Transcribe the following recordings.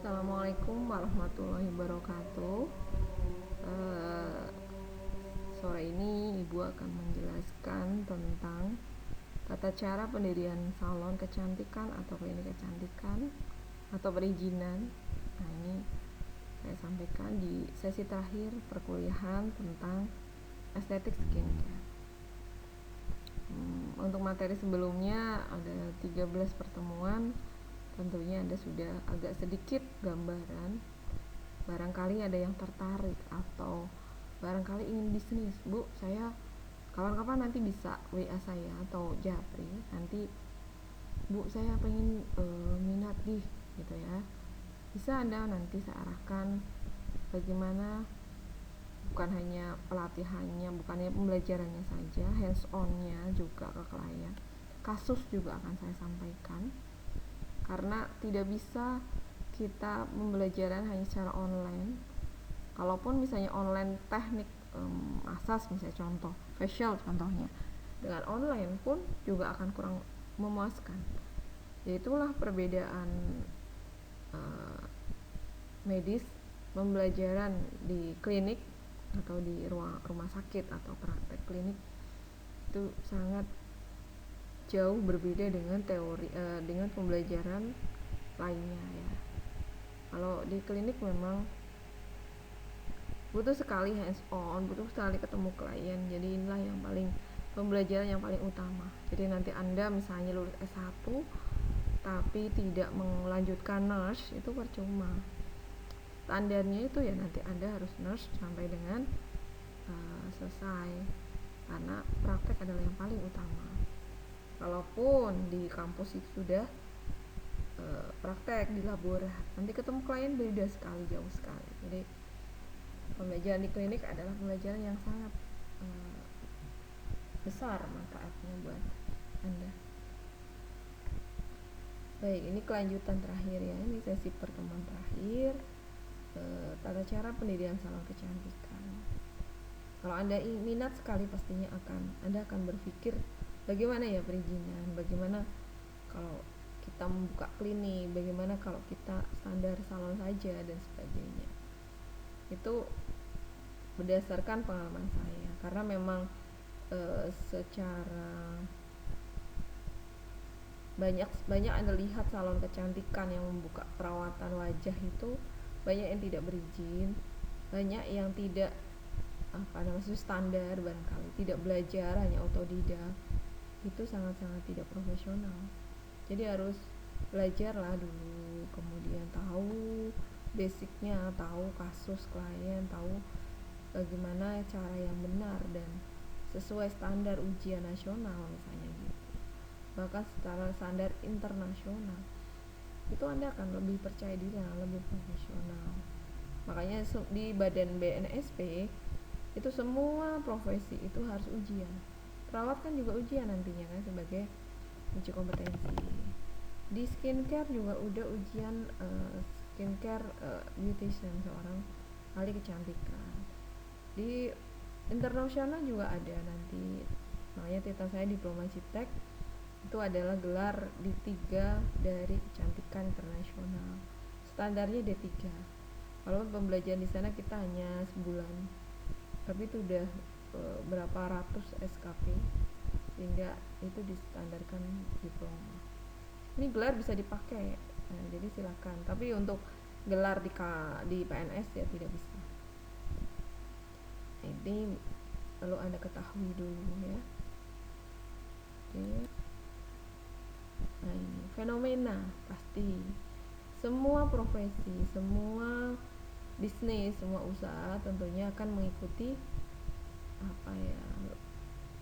Assalamualaikum warahmatullahi wabarakatuh. Sore ini Ibu akan menjelaskan tentang tata cara pendirian salon kecantikan atau klinik kecantikan atau perizinan. Nah, ini saya sampaikan di sesi terakhir perkuliahan tentang estetik skincare. Untuk materi sebelumnya ada 13 pertemuan. Tentunya Anda sudah agak sedikit gambaran. Barangkali ada yang tertarik atau barangkali ingin bisnis. Bu, saya kapan-kapan nanti bisa WA saya atau japri. Nanti Bu, saya pengen minat gitu ya. Bisa Anda nanti saya arahkan bagaimana, bukan hanya pelatihannya, bukan hanya pembelajarannya saja, hands on-nya juga ke klien. Kasus juga akan saya sampaikan. Karena tidak bisa kita pembelajaran hanya secara online. Kalaupun misalnya online teknik asas, misalnya contoh facial contohnya, dengan online pun juga akan kurang memuaskan. Yaitulah perbedaan medis pembelajaran di klinik atau di rumah sakit atau praktek klinik itu sangat jauh berbeda dengan teori dengan pembelajaran lainnya ya. Kalau di klinik memang butuh sekali hands on, butuh sekali ketemu klien. Jadi inilah yang paling pembelajaran yang paling utama. Jadi nanti Anda misalnya lulus S1 tapi tidak melanjutkan nurse, itu percuma. Standarnya itu ya nanti Anda harus nurse sampai dengan selesai, karena praktek adalah yang paling utama. Kalaupun di kampus itu sudah praktek di labor, nanti ketemu klien beda sekali, jauh sekali. Jadi pembelajaran di klinik adalah pembelajaran yang sangat besar manfaatnya buat Anda. Baik, ini kelanjutan terakhir ya, ini sesi pertemuan terakhir, tata cara pendirian salon kecantikan. Kalau Anda minat sekali, pastinya Anda akan berpikir bagaimana ya perizinan, bagaimana kalau kita membuka klinik, bagaimana kalau kita standar salon saja dan sebagainya. Itu berdasarkan pengalaman saya, karena memang secara banyak Anda lihat salon kecantikan yang membuka perawatan wajah itu banyak yang tidak berizin, banyak yang tidak standar, barangkali tidak belajar, hanya autodidak. Itu sangat-sangat tidak profesional. Jadi harus belajarlah dulu, kemudian tahu basicnya, tahu kasus klien, tahu bagaimana cara yang benar dan sesuai standar ujian nasional misalnya gitu, bahkan secara standar internasional. Itu Anda akan lebih percaya diri, lebih profesional. Makanya di badan BNSP itu semua profesi itu harus ujian. Perawat kan juga ujian nantinya kan, sebagai uji kompetensi. Di skincare juga udah ujian skincare beautician, seorang ahli kecantikan. Di internasional juga ada nanti, makanya tita saya diploma Ciptek itu adalah gelar D3 dari kecantikan internasional. Standarnya D3. Kalau pembelajaran di sana kita hanya sebulan, tapi itu udah berapa ratus SKP, sehingga itu distandarkan diploma. Ini gelar bisa dipakai, jadi silakan. Tapi untuk gelar di PNS ya tidak bisa. Ini perlu Anda ketahui dulu ya. Oke. Nah, ini fenomena pasti semua profesi, semua bisnis, semua usaha tentunya akan mengikuti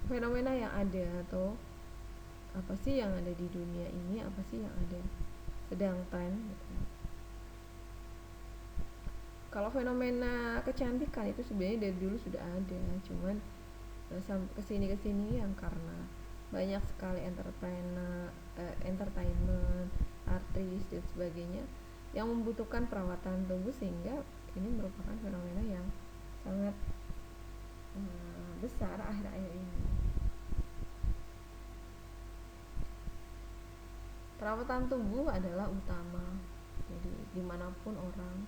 fenomena yang ada, atau apa sih yang ada di dunia ini, apa sih yang ada sedang tren gitu. Kalau fenomena kecantikan itu sebenarnya dari dulu sudah ada, cuman kesini yang karena banyak sekali entertainment, artis dan sebagainya yang membutuhkan perawatan tubuh, sehingga ini merupakan fenomena yang sangat besar akhir-akhir ini. Perawatan tubuh adalah utama. Jadi dimanapun orang,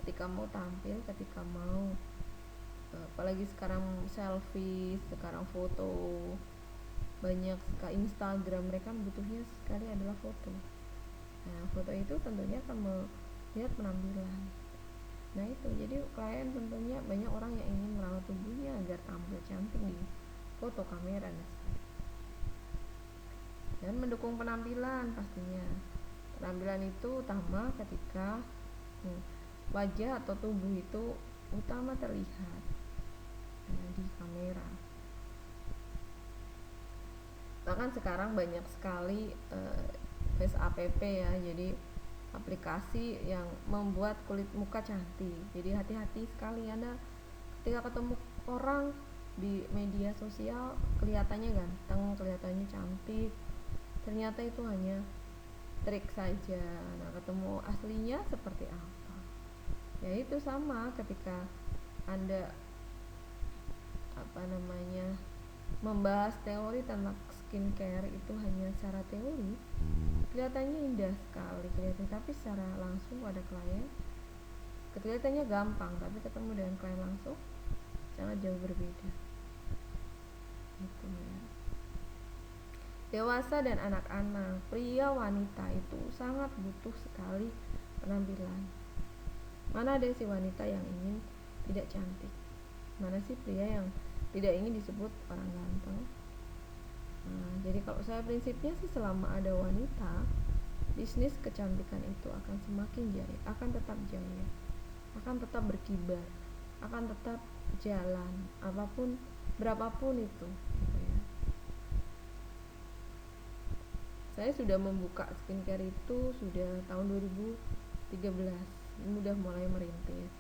ketika mau tampil, ketika mau apalagi sekarang selfie, sekarang foto banyak sekali, Instagram mereka butuhnya sekali adalah foto. Nah foto itu tentunya akan melihat penampilan. Nah itu jadi klien tentunya banyak orang yang ingin merawat tubuhnya agar tampil cantik di foto kamera dan mendukung penampilan. Pastinya penampilan itu utama ketika wajah atau tubuh itu utama terlihat di kamera. Bahkan sekarang banyak sekali face app ya, jadi aplikasi yang membuat kulit muka cantik. Jadi hati-hati sekali Anda ketika ketemu orang di media sosial kelihatannya ganteng, kelihatannya cantik, ternyata itu hanya trik saja. Nah ketemu aslinya seperti apa, ya itu sama ketika Anda membahas teori tentang skincare, itu hanya secara teori kelihatannya indah sekali tapi secara langsung pada klien kelihatannya gampang, tapi ketemu dengan klien langsung sangat jauh berbeda. Itu ya. Dewasa dan anak-anak, pria wanita itu sangat butuh sekali penampilan. Mana ada si wanita yang ingin tidak cantik? Mana sih pria yang tidak ingin disebut orang ganteng? Nah, jadi kalau saya prinsipnya sih selama ada wanita, bisnis kecantikan itu akan semakin jaya, akan tetap jaya, akan tetap berkibar, akan tetap jalan, apapun berapapun itu gitu ya. Saya sudah membuka skincare itu sudah tahun 2013, udah mulai merintis.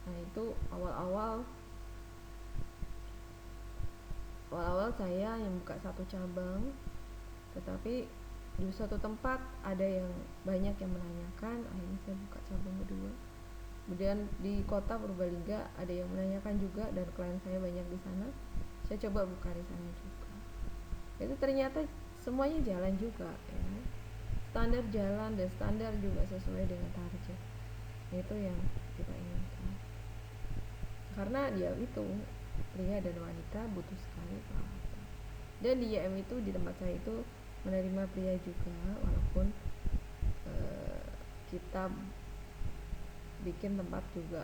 Nah itu awal-awal saya yang buka satu cabang, tetapi di suatu tempat ada yang banyak yang menanyakan, akhirnya saya buka cabang kedua. Kemudian di kota Purbalingga ada yang menanyakan juga dan klien saya banyak di sana, saya coba buka di sana juga. Itu ternyata semuanya jalan juga ya. Standar jalan dan standar juga sesuai dengan target. Itu yang kita inginkan. Karena dia itu pria dan wanita butuh sekali perawatan. Dan di YM itu di tempat saya itu menerima pria juga, walaupun kita bikin tempat juga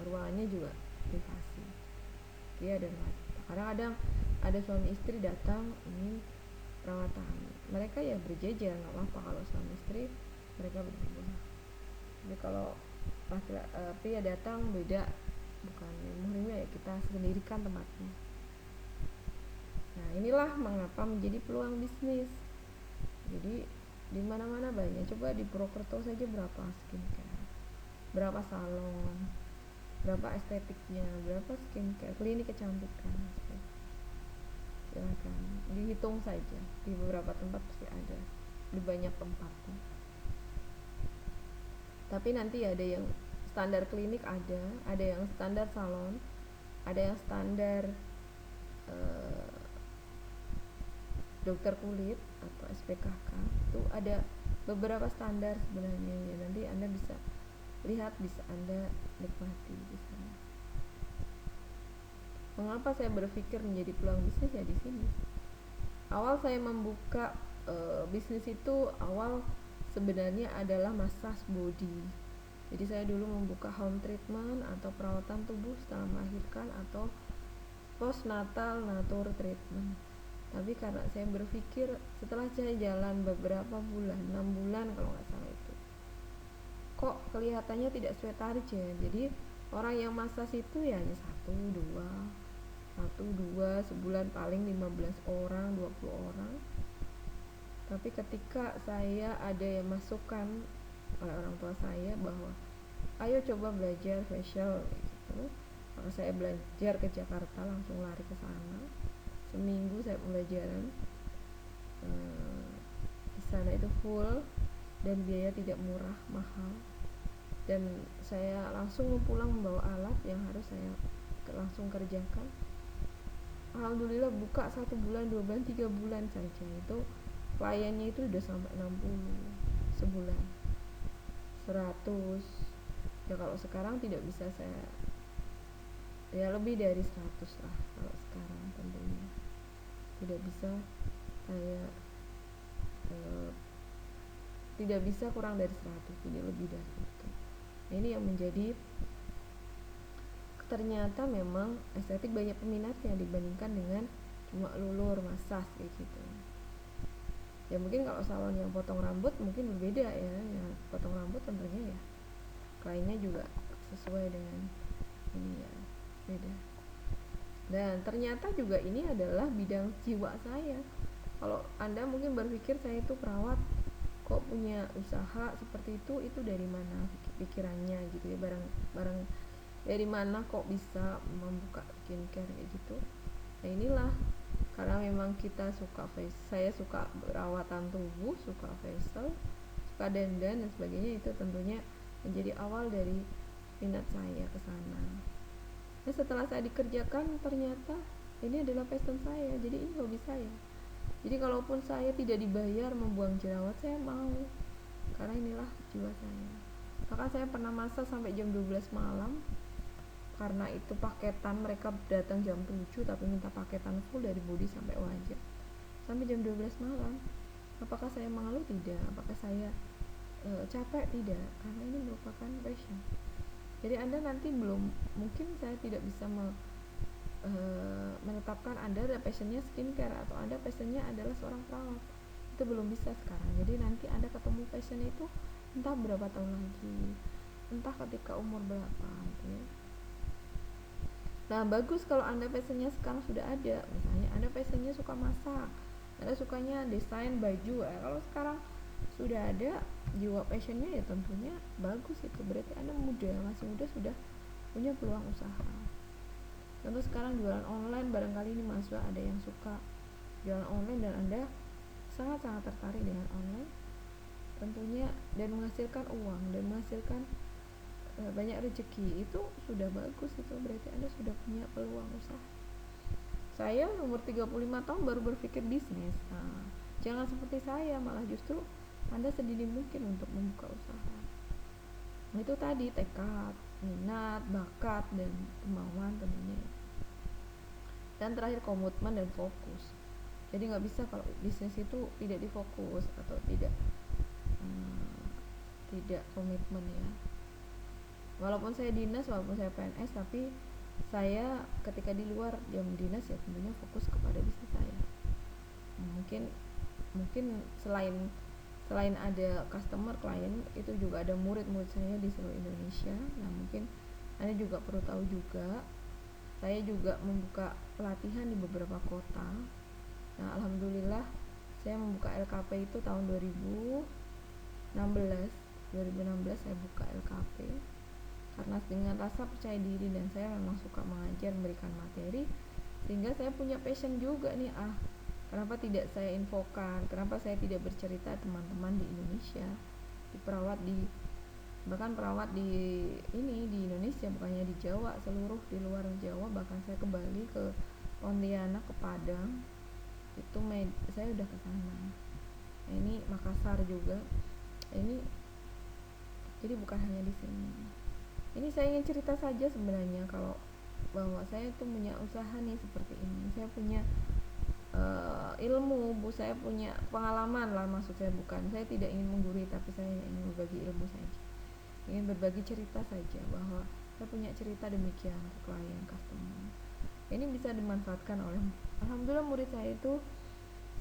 ruangannya juga privasi, pria dan wanita. Kadang-kadang ada suami istri datang ingin perawatan, mereka ya berjejer, nggak apa-apa kalau suami istri mereka berdua. Jadi kalau pria datang beda, bukan muhrimnya ya kita sendirikan tempatnya. Nah inilah mengapa menjadi peluang bisnis. Jadi di mana-mana banyak. Coba di Purwokerto saja berapa skincare, berapa salon, berapa estetiknya, berapa skincare, klinik kecantikan. Silakan dihitung saja, di beberapa tempat pasti ada, di banyak tempatnya. Tapi nanti ada yang standar klinik, ada yang standar salon, ada yang standar dokter kulit atau SPKK. Itu ada beberapa standar sebenarnya ya. Nanti Anda bisa lihat, bisa Anda nikmati di sana. Mengapa saya berpikir menjadi peluang bisnis ya di sini. Awal saya membuka bisnis itu sebenarnya adalah massage body. Jadi saya dulu membuka home treatment atau perawatan tubuh setelah melahirkan atau postnatal natur treatment. Tapi karena saya berpikir setelah saya jalan beberapa bulan, 6 bulan kalau nggak salah itu, kok kelihatannya tidak sesuai target. Jadi orang yang massage itu ya hanya 1-2 sebulan paling 15 orang, 20 orang. Tapi ketika saya ada yang masukkan oleh orang tua saya bahwa ayo coba belajar facial gitu, maka saya belajar ke Jakarta, langsung lari ke sana. Seminggu saya pembelajaran di sana itu full dan biaya tidak murah, mahal. Dan saya langsung pulang membawa alat yang harus saya langsung kerjakan. Alhamdulillah buka 1 bulan, 2 bulan, 3 bulan saja itu kliennya itu udah sampai 60 sebulan. 100. Ya kalau sekarang tidak bisa saya, ya lebih dari 100 lah kalau sekarang tentunya. Tidak bisa saya eh, tidak bisa kurang dari 100, jadi lebih dari itu. Nah, ini yang menjadi, ternyata memang estetik banyak peminatnya dibandingkan dengan cuma lulur massage kayak gitu. Ya mungkin kalau salon yang potong rambut mungkin berbeda ya, ya potong rambut tentunya ya kliennya juga sesuai dengan ini ya, beda. Dan ternyata juga ini adalah bidang jiwa saya. Kalau Anda mungkin berpikir saya itu perawat kok punya usaha seperti itu dari mana pikirannya gitu ya, barang dari mana kok bisa membuka skincare kayak gitu. Nah inilah, karena memang kita suka saya suka perawatan tubuh, suka facial, suka dandan dan sebagainya, itu tentunya menjadi awal dari minat saya ke sana. Nah setelah saya dikerjakan ternyata ini adalah passion saya, jadi ini hobi saya. Jadi kalaupun saya tidak dibayar membuang jerawat, saya mau, karena inilah jiwa saya. Bahkan saya pernah masak sampai jam 12 malam, karena itu paketan, mereka datang jam 7 tapi minta paketan full dari body sampai wajah, sampai jam 12 malam. Apakah saya mengeluh? Tidak. Apakah saya capek? Tidak, karena ini merupakan passion. Jadi Anda nanti belum, mungkin saya tidak bisa menetapkan Anda ada passionnya skincare atau Anda passionnya adalah seorang perawat, itu belum bisa sekarang. Jadi nanti Anda ketemu passion itu entah berapa tahun lagi, entah ketika umur berapa gitu ya. Nah bagus kalau Anda passionnya sekarang sudah ada. Misalnya Anda passionnya suka masak, Anda sukanya desain baju, kalau sekarang sudah ada jiwa passionnya, ya tentunya bagus, itu berarti Anda muda, masih muda, sudah punya peluang usaha. Tentu sekarang jualan online, barangkali ini mahasiswa ada yang suka jualan online dan Anda sangat-sangat tertarik dengan online tentunya, dan menghasilkan uang dan menghasilkan banyak rezeki, itu sudah bagus, itu berarti Anda sudah punya peluang usaha. Saya umur 35 tahun baru berpikir bisnis. Nah, jangan seperti saya, malah justru Anda sedini mungkin untuk membuka usaha. Itu tadi tekad, minat, bakat, dan kemauan tentunya. Dan terakhir komitmen dan fokus. Jadi nggak bisa kalau bisnis itu tidak difokus atau tidak komitmen ya. Walaupun saya dinas, walaupun saya PNS, tapi saya ketika di luar jam dinas ya tentunya fokus kepada bisnis saya. Mungkin selain ada customer, klien, itu juga ada murid-murid saya di seluruh Indonesia. Nah mungkin Anda juga perlu tahu juga, saya juga membuka pelatihan di beberapa kota. Nah alhamdulillah saya membuka LKP itu tahun 2016 saya buka LKP karena dengan rasa percaya diri, dan saya memang suka mengajar, memberikan materi, sehingga saya punya passion juga nih. Kenapa tidak saya infokan, kenapa saya tidak bercerita teman-teman di Indonesia, bahkan perawat di Indonesia, bukannya di Jawa, seluruh di luar Jawa, bahkan saya ke Bali, ke Pontianak, ke Padang, itu saya udah ke sana. Nah, ini Makassar juga. Ini jadi bukan hanya di sini. Ini saya ingin cerita saja sebenarnya, kalau bahwa saya tuh punya usaha nih seperti ini. Saya punya ilmu, saya punya pengalaman lah, maksud saya saya tidak ingin menggurui, tapi saya ingin berbagi ilmu saja, ingin berbagi cerita saja, bahwa saya punya cerita demikian ke klien, customer. Ini bisa dimanfaatkan oleh, alhamdulillah, murid saya itu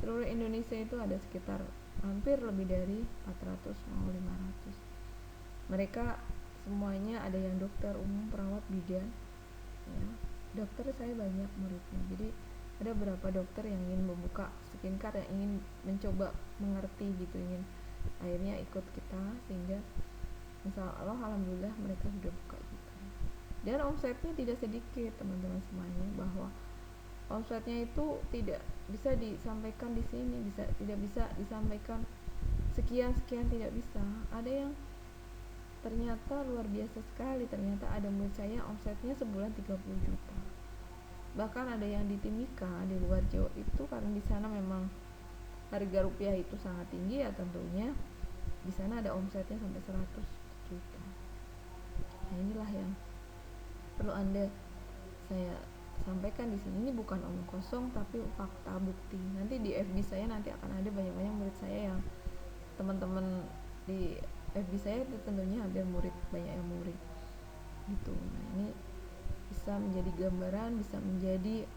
seluruh Indonesia itu ada sekitar hampir lebih dari 400 mau 500. Mereka semuanya ada yang dokter umum, perawat, bidan ya. Dokter saya banyak muridnya, jadi ada beberapa dokter yang ingin membuka skincare, yang ingin mencoba mengerti gitu, ingin akhirnya ikut kita, sehingga insya Allah alhamdulillah mereka sudah buka gitu. Dan omsetnya tidak sedikit teman-teman semuanya, bahwa omsetnya itu tidak bisa disampaikan di sini, tidak bisa disampaikan sekian tidak bisa. Ada yang ternyata luar biasa sekali, ternyata ada murid saya omsetnya sebulan 30 juta. Bahkan ada yang di Timika, di luar Jawa itu, karena di sana memang harga rupiah itu sangat tinggi ya, tentunya di sana ada omsetnya sampai 100 gitu. Nah inilah yang perlu saya sampaikan di sini. Ini bukan omong kosong tapi fakta bukti. Nanti di FB saya nanti akan ada banyak-banyak murid saya yang teman-teman di FB saya itu tentunya hampir banyak yang murid gitu. Nah ini bisa menjadi gambaran, bisa menjadi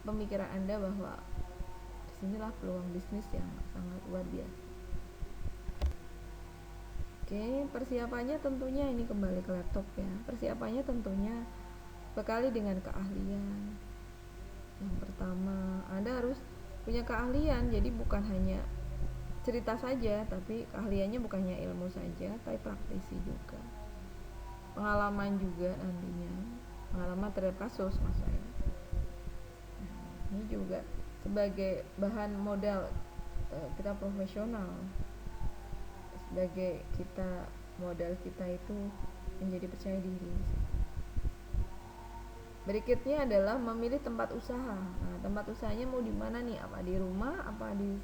pemikiran Anda bahwa disinilah peluang bisnis yang sangat luar biasa. Oke, persiapannya tentunya ini kembali ke laptop ya. Persiapannya tentunya bekali dengan keahlian. Yang pertama, Anda harus punya keahlian. Jadi bukan hanya cerita saja, tapi keahliannya bukannya ilmu saja, tapi praktisi juga. Pengalaman juga nantinya. Pengalaman terhadap kasus maksudnya. Nah, ini juga sebagai bahan modal kita profesional. Sebagai modal kita itu menjadi percaya diri. Berikutnya adalah memilih tempat usaha. Nah, tempat usahanya mau di mana nih? Apa di rumah, apa di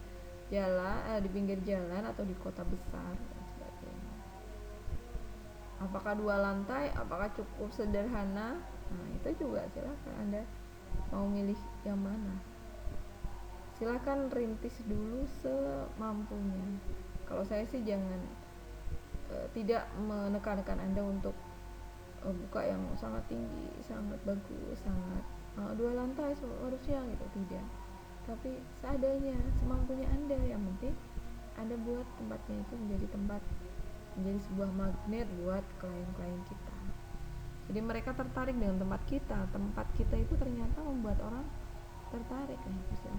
jalan, di pinggir jalan, atau di kota besar dan sebagainya. Apakah 2 lantai? Apakah cukup sederhana? Nah, itu juga silakan Anda mau milih yang mana. Silakan rintis dulu semampunya. Kalau saya sih tidak menekankan Anda untuk buka yang sangat tinggi, sangat bagus, sangat 2 lantai harusnya gitu, tidak. Tapi seadanya, semampunya Anda. Yang penting Anda buat tempatnya itu menjadi sebuah magnet buat klien-klien kita. Jadi mereka tertarik dengan tempat kita. Tempat kita itu ternyata membuat orang tertarik gitu.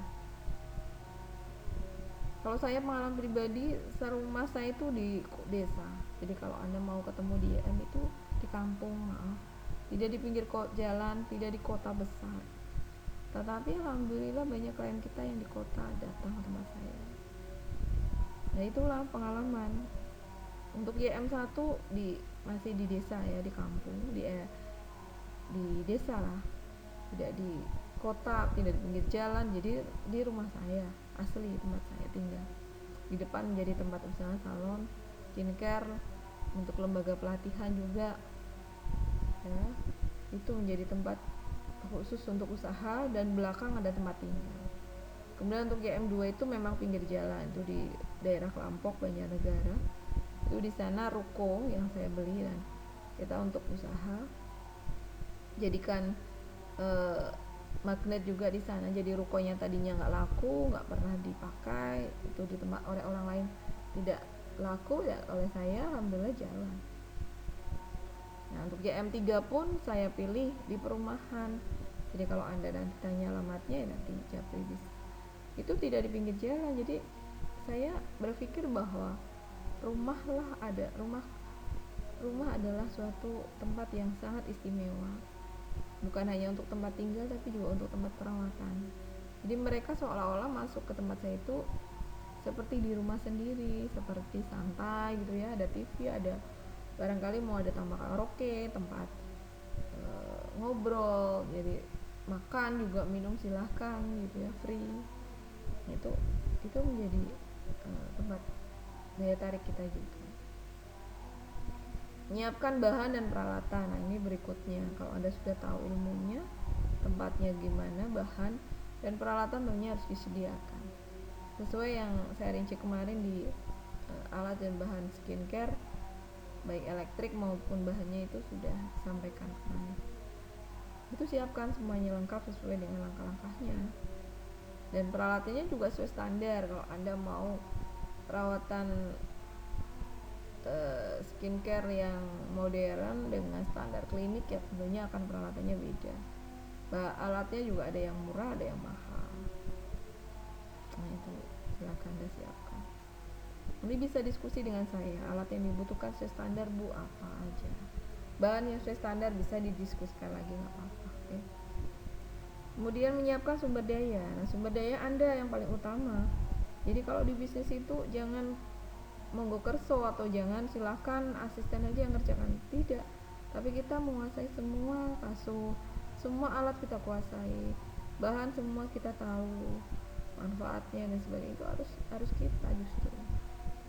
Kalau saya pengalaman pribadi, rumah saya itu di desa. Jadi kalau Anda mau ketemu di IM itu di kampung, tidak di pinggir jalan, tidak di kota besar. Tetapi alhamdulillah banyak klien kita yang di kota datang ke tempat saya. Nah itulah pengalaman. Untuk YM1 masih di desa ya, di kampung, di desa lah, tidak di kota, tidak di pinggir jalan. Jadi di rumah saya, asli tempat saya tinggal. Di depan menjadi tempat usaha salon, skincare, untuk lembaga pelatihan juga ya. Itu menjadi tempat khusus untuk usaha, dan belakang ada tempat tinggal. Kemudian untuk YM2 itu memang pinggir jalan, itu di daerah Kelampok, Banjarnegara. Itu di sana ruko yang saya beli, dan kita untuk usaha jadikan magnet juga di sana. Jadi rukonya tadinya nggak laku, nggak pernah dipakai, itu di tempat oleh orang lain tidak laku ya, oleh saya alhamdulillah jalan. Nah untuk JM3 pun saya pilih di perumahan. Jadi kalau Anda nanti tanya alamatnya ya nanti Japri bisa. Itu tidak di pinggir jalan. Jadi saya berpikir bahwa rumah adalah suatu tempat yang sangat istimewa. Bukan hanya untuk tempat tinggal tapi juga untuk tempat perawatan. Jadi mereka seolah-olah masuk ke tempat saya itu seperti di rumah sendiri, seperti santai gitu ya, ada TV, ada barangkali mau ada tambah karaoke, tempat ngobrol, jadi makan juga, minum silahkan gitu ya, free. Itu menjadi tempat daya tarik kita juga. Menyiapkan bahan dan peralatan. Nah ini berikutnya, kalau Anda sudah tahu ilmunya, tempatnya gimana, bahan dan peralatan tentunya harus disediakan sesuai yang saya rinci kemarin di alat dan bahan skincare, baik elektrik maupun bahannya itu sudah disampaikan kemarin. Itu siapkan semuanya lengkap sesuai dengan langkah-langkahnya, dan peralatannya juga sesuai standar. Kalau Anda mau perawatan skincare yang modern dengan standar klinik ya tentunya akan peralatannya beda. Alatnya juga ada yang murah, ada yang mahal. Nah itu silakan Anda siapkan. Nanti bisa diskusi dengan saya, alat yang dibutuhkan sesuai standar Bu apa aja. Bahan yang sesuai standar bisa didiskusikan lagi, nggak apa-apa. Okay. Kemudian menyiapkan sumber daya. Nah sumber daya Anda yang paling utama. Jadi kalau di bisnis itu jangan monggo kerso atau jangan silahkan asisten aja yang ngerjakan, tidak, tapi kita menguasai semua kasus, semua alat kita kuasai, bahan semua kita tahu manfaatnya dan sebagainya, itu harus kita justru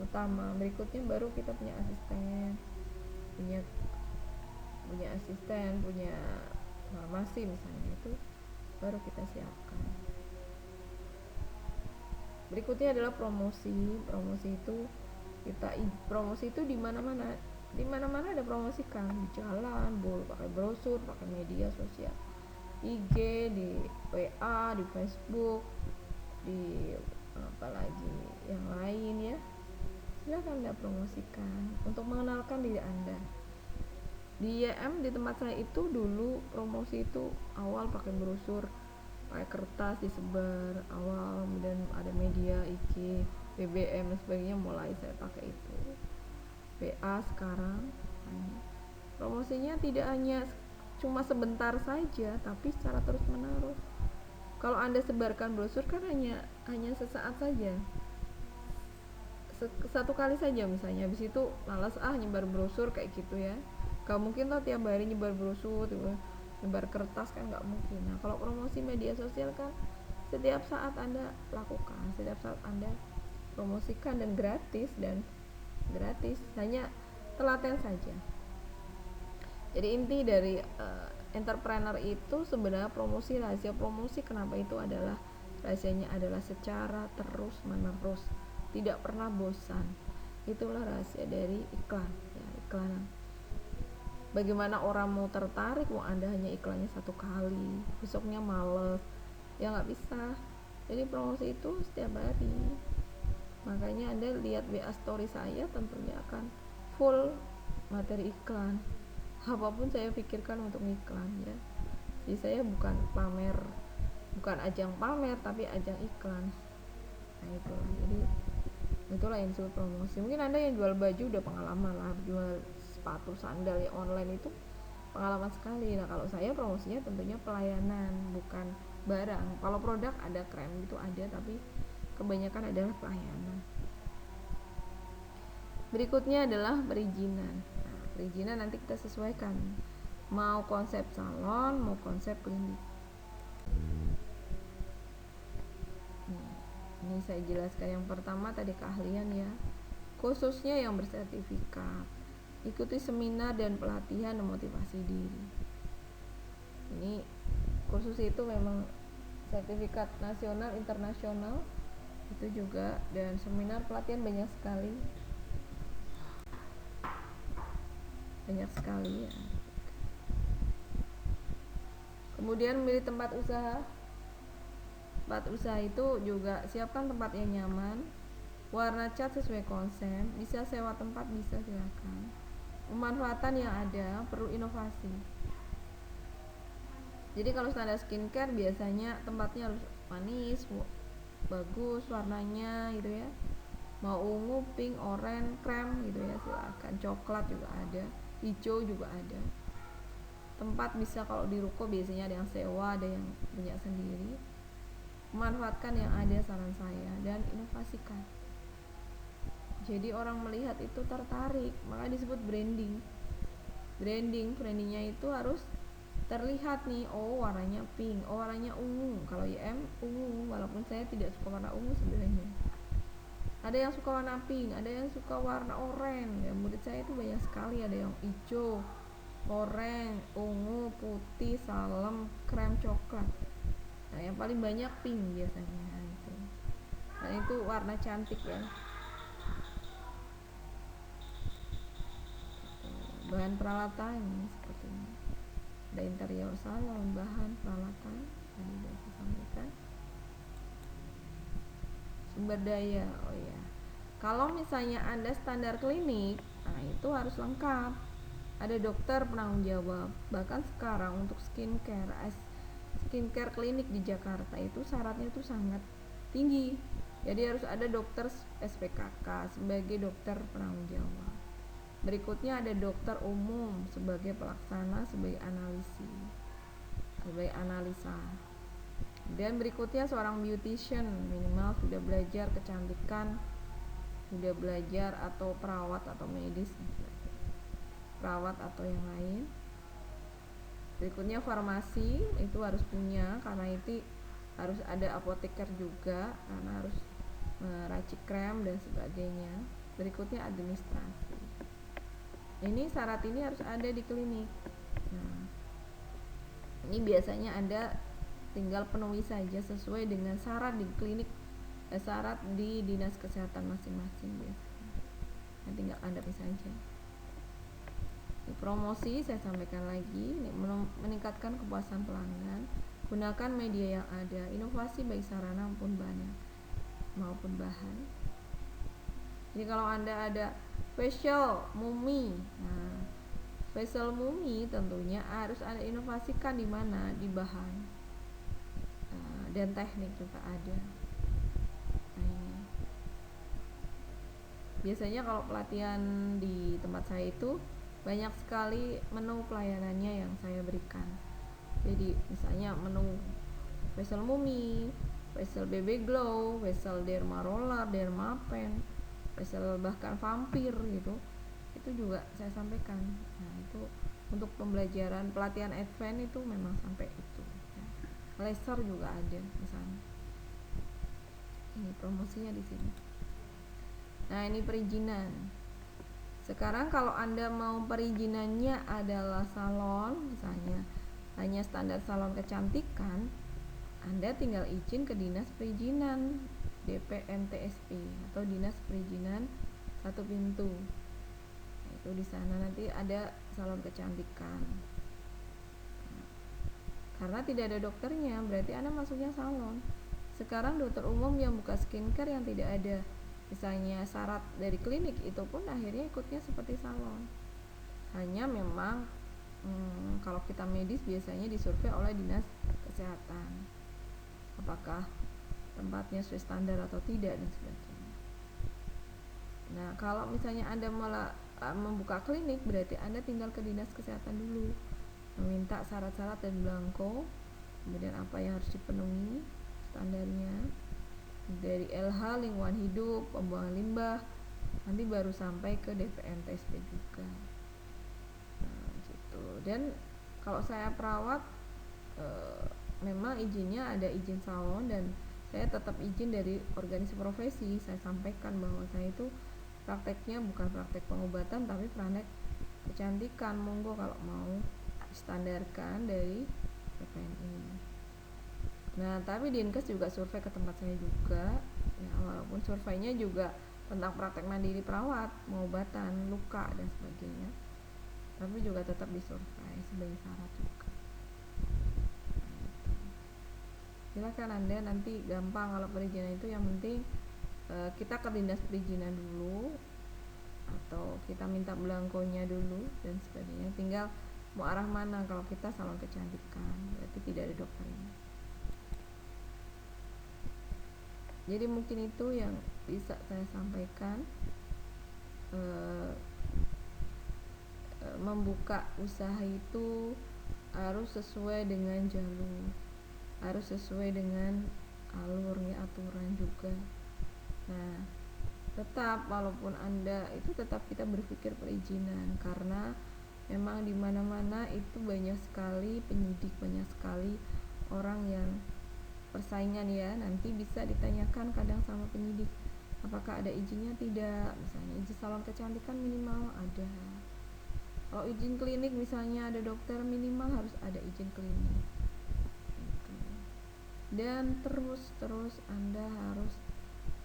utama. Berikutnya baru kita punya asisten, punya asisten, punya farmasi misalnya, itu baru kita siapkan. Berikutnya adalah promosi. Promosi itu di mana-mana ada promosikan, di jalan, pakai brosur, pakai media sosial, IG, di WA, di Facebook, di apalagi yang lain ya. Silakan Anda promosikan untuk mengenalkan diri Anda. Di YM, di tempat saya itu dulu promosi itu awal pakai brosur, pakai kertas disebar awal, kemudian ada media IG, BBM dan sebagainya, mulai saya pakai itu. WA sekarang promosinya tidak hanya cuma sebentar saja, tapi secara terus menerus. Kalau Anda sebarkan brosur kan hanya sesaat saja, satu kali saja misalnya, habis itu malas nyebar brosur kayak gitu ya. Gak mungkin tuh tiap hari nyebar brosur, nyebar kertas, kan gak mungkin. Nah kalau promosi media sosial kan setiap saat Anda lakukan, setiap saat Anda promosikan, dan gratis, hanya telaten saja. Jadi inti dari entrepreneur itu sebenarnya promosi, rahasia promosi kenapa itu adalah rahasianya adalah secara terus menerus, tidak pernah bosan. Itulah rahasia dari iklan ya, iklanan. Bagaimana orang mau tertarik Anda hanya iklannya satu kali, besoknya males, ya nggak bisa. Jadi promosi itu setiap hari. Makanya Anda lihat WA story saya tentunya akan full materi iklan. Apapun saya pikirkan untuk iklan ya. Jadi saya bukan ajang pamer, tapi ajang iklan. Nah itulah. Jadi itulah yang disebut promosi. Mungkin Anda yang jual baju udah pengalaman lah, jual sepatu, sandal ya online itu pengalaman sekali. Nah kalau saya promosinya tentunya pelayanan, bukan barang. Kalau produk ada krem itu ada, tapi kebanyakan adalah pelayanan. Berikutnya adalah perizinan. Nah, perizinan nanti kita sesuaikan, mau konsep salon, mau konsep klinik. Ini saya jelaskan. Yang pertama tadi keahlian ya, khususnya yang bersertifikat. Ikuti seminar dan pelatihan dan motivasi diri. Ini khusus itu memang sertifikat nasional, internasional itu juga, dan seminar pelatihan banyak sekali ya. Kemudian memilih tempat usaha itu juga siapkan tempat yang nyaman, warna cat sesuai konsep, bisa sewa tempat, bisa silakan. Pemanfaatan yang ada, perlu inovasi. Jadi kalau standar skincare biasanya tempatnya harus manis, bagus warnanya gitu ya, mau ungu, pink, oranye, krem gitu ya, silakan. Coklat juga ada, hijau juga ada. Tempat bisa, kalau di ruko biasanya ada yang sewa, ada yang punya sendiri. Manfaatkan yang ada, saran saya, dan inovasikan. Jadi orang melihat itu tertarik, maka disebut branding. Brandingnya itu harus terlihat nih, oh warnanya pink, oh warnanya ungu. Kalau YM ungu, walaupun saya tidak suka warna ungu sebenarnya. Ada yang suka warna pink, ada yang suka warna oranye. Ya, murid saya itu banyak sekali, ada yang hijau, oranye, ungu, putih, salem, krem, coklat. Nah, yang paling banyak pink biasanya itu. Dan itu warna cantik ya. Bahan peralatan seperti ini. Ada interior salon, bahan peralatan tadi sudah saya sampaikan. Sumber daya, oh ya. Kalau misalnya Anda standar klinik, nah itu harus lengkap. Ada dokter penanggung jawab. Bahkan sekarang untuk skincare klinik di Jakarta itu syaratnya itu sangat tinggi. Jadi harus ada dokter SPKK sebagai dokter penanggung jawab. Berikutnya ada dokter umum sebagai pelaksana, sebagai analisa. Dan berikutnya seorang beautician, minimal sudah belajar kecantikan, sudah belajar, atau perawat atau medis, perawat atau yang lain. Berikutnya farmasi, itu harus punya, karena itu harus ada apoteker juga, karena harus meracik krem dan sebagainya. Berikutnya administrasi. Ini syarat ini harus ada di klinik. Nah, ini biasanya Anda tinggal penuhi saja sesuai dengan syarat di klinik, syarat di dinas kesehatan masing-masing biasanya. Nah, tinggal Anda pilih saja. Ini promosi saya sampaikan lagi, ini meningkatkan kepuasan pelanggan, gunakan media yang ada, inovasi baik sarana maupun bahan. Jadi kalau Anda ada facial mumi, nah facial mumi tentunya harus Anda inovasikan di mana, di bahan dan teknik juga ada. Nah, ini biasanya kalau pelatihan di tempat saya itu banyak sekali menu pelayanannya yang saya berikan. Jadi misalnya menu facial mumi, facial BB glow, facial derma roller, derma pen, facial bahkan vampir gitu, itu juga saya sampaikan. Nah, itu untuk pembelajaran pelatihan advance itu memang sampai itu ya. Laser juga ada misalnya. Ini promosinya di sini. Nah, ini perizinan. Sekarang kalau Anda mau perizinannya adalah salon, misalnya hanya standar salon kecantikan, Anda tinggal izin ke dinas perizinan DPMTSP atau dinas perizinan satu pintu. Nah, itu di sana nanti ada salon kecantikan. Karena tidak ada dokternya, berarti Anda masuknya salon. Sekarang dokter umum yang buka skincare yang tidak ada misalnya syarat dari klinik itu pun akhirnya ikutnya seperti salon. Hanya memang kalau kita medis biasanya disurvei oleh dinas kesehatan apakah tempatnya sesuai standar atau tidak dan sebagainya. Nah, kalau misalnya Anda malah membuka klinik, berarti Anda tinggal ke dinas kesehatan dulu, meminta syarat-syarat dan belangko, kemudian apa yang harus dipenuhi standarnya dari LH, lingkungan hidup, pembuangan limbah, nanti baru sampai ke DPMTSP juga. Nah, gitu. Dan kalau saya perawat memang izinnya ada izin salon dan saya tetap izin dari organisasi profesi. Saya sampaikan bahwa saya itu prakteknya bukan praktek pengobatan tapi praktek kecantikan. Monggo kalau mau standarkan dari PPNI. Nah, tapi Dinkes juga survei ke tempat saya juga ya, walaupun surveinya juga tentang praktek mandiri perawat, pengobatan, luka dan sebagainya, tapi juga tetap disurvei sebagai syarat juga. Silakan Anda nanti gampang kalau perizinan itu, yang penting kita ke dinas perizinan dulu atau kita minta belangkonya dulu dan sebagainya, tinggal mau arah mana. Kalau kita salon kecantikan berarti tidak ada dokternya. Jadi mungkin itu yang bisa saya sampaikan. Membuka usaha itu harus sesuai dengan jalur, harus sesuai dengan alurnya, aturan juga. Nah, tetap walaupun Anda itu tetap kita berpikir perizinan, karena memang di mana-mana itu banyak sekali penyidik, banyak sekali orang yang persaingan ya. Nanti bisa ditanyakan kadang sama penyidik, apakah ada izinnya, tidak. Misalnya izin salon kecantikan minimal ada. Kalau izin klinik misalnya ada dokter, minimal harus ada izin klinik. Dan terus Anda harus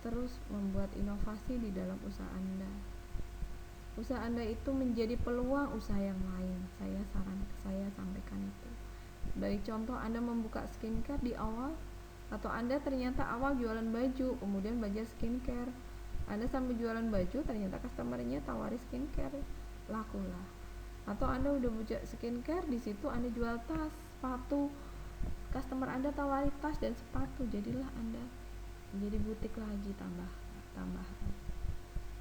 terus membuat inovasi di dalam usaha Anda. Usaha Anda itu menjadi peluang usaha yang lain. Saya sampaikan itu. Sebagai contoh, Anda membuka skincare di awal, atau Anda ternyata awal jualan baju, kemudian belajar skincare. Anda sambil jualan baju, ternyata customernya tawari skincare, lakulah. Atau Anda udah buka skincare, di situ Anda jual tas, sepatu, customer Anda tawari tas dan sepatu, jadilah Anda jadi butik lagi, tambah.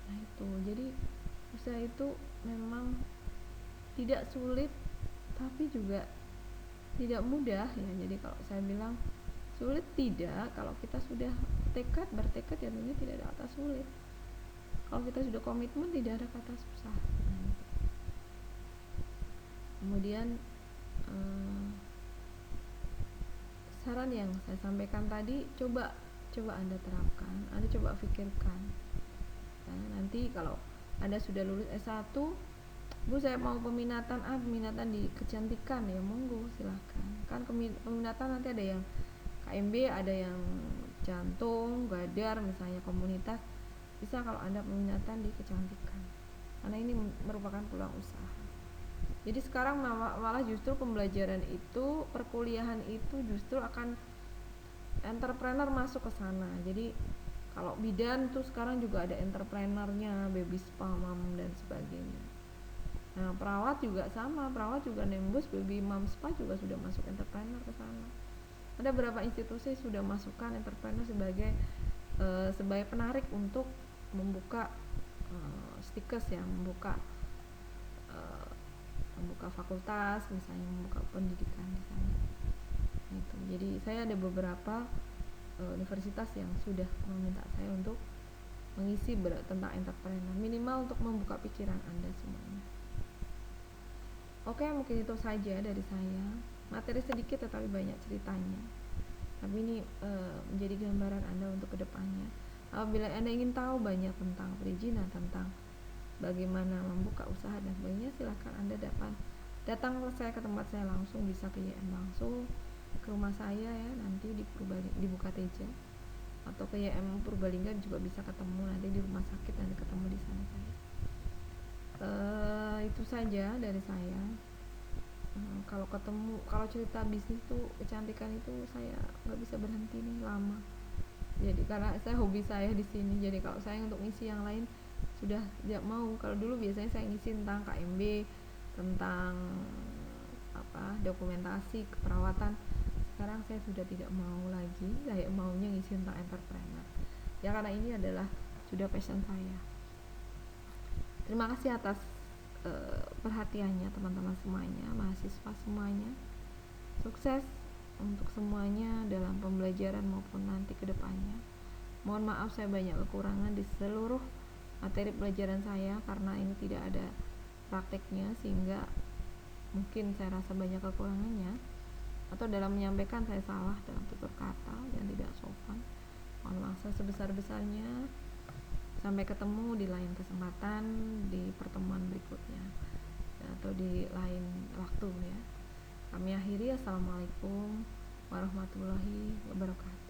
Nah, itu jadi usaha itu memang tidak sulit tapi juga tidak mudah ya. Jadi kalau saya bilang sulit, tidak. Kalau kita sudah bertekad ya tentunya tidak ada kata sulit. Kalau kita sudah komitmen, tidak ada kata susah. Kemudian saran yang saya sampaikan tadi, coba Anda terapkan, Anda coba pikirkan. misalnya nanti kalau Anda sudah lulus S1, Bu saya mau peminatan di kecantikan, ya monggo silahkan. Kan peminatan nanti ada yang KMB, ada yang jantung, gadar misalnya, komunitas. Bisa kalau Anda peminatan di kecantikan, karena ini merupakan peluang usaha. Jadi sekarang malah justru pembelajaran itu, perkuliahan itu justru akan entrepreneur masuk ke sana. Jadi kalau bidan tuh sekarang juga ada entrepreneurnya, baby spa, mom dan sebagainya. Nah, perawat juga sama, perawat juga nembus baby mom spa juga sudah masuk entrepreneur ke sana. Ada beberapa institusi sudah masukkan entrepreneur sebagai penarik untuk membuka stikers ya, membuka fakultas misalnya, membuka pendidikan di sana. Itu. Jadi saya ada beberapa universitas yang sudah meminta saya untuk mengisi tentang entrepreneur, minimal untuk membuka pikiran Anda semuanya. Oke, mungkin itu saja dari saya. Materi sedikit tetapi banyak ceritanya. Tapi ini menjadi gambaran Anda untuk kedepannya. Apabila Anda ingin tahu banyak tentang perizinan, tentang bagaimana membuka usaha dan sebagainya, silakan Anda datang ke tempat saya langsung, bisa ke YM langsung, ke rumah saya ya, nanti di Bukateja, atau ke YM Purbalingga juga bisa ketemu, nanti di rumah sakit nanti ketemu di sana saya. Itu saja dari saya. Kalau cerita bisnis tuh, kecantikan itu saya nggak bisa berhenti nih lama. Jadi karena saya hobi saya di sini, jadi kalau saya untuk ngisi yang lain sudah tidak mau. Kalau dulu biasanya saya ngisi tentang KMB, tentang dokumentasi keperawatan. Sekarang saya sudah tidak mau lagi, saya maunya ngisi tentang entrepreneur. Ya karena ini adalah sudah passion saya. Terima kasih atas perhatiannya teman-teman semuanya, mahasiswa semuanya. Sukses untuk semuanya dalam pembelajaran maupun nanti ke depannya. Mohon maaf saya banyak kekurangan di seluruh materi pelajaran saya karena ini tidak ada prakteknya, sehingga mungkin saya rasa banyak kekurangannya, atau dalam menyampaikan saya salah dalam tutur kata yang tidak sopan. Mohon maaf sebesar-besarnya. Sampai ketemu di lain kesempatan, di pertemuan berikutnya atau di lain waktu ya. Kami akhiri, assalamualaikum warahmatullahi wabarakatuh.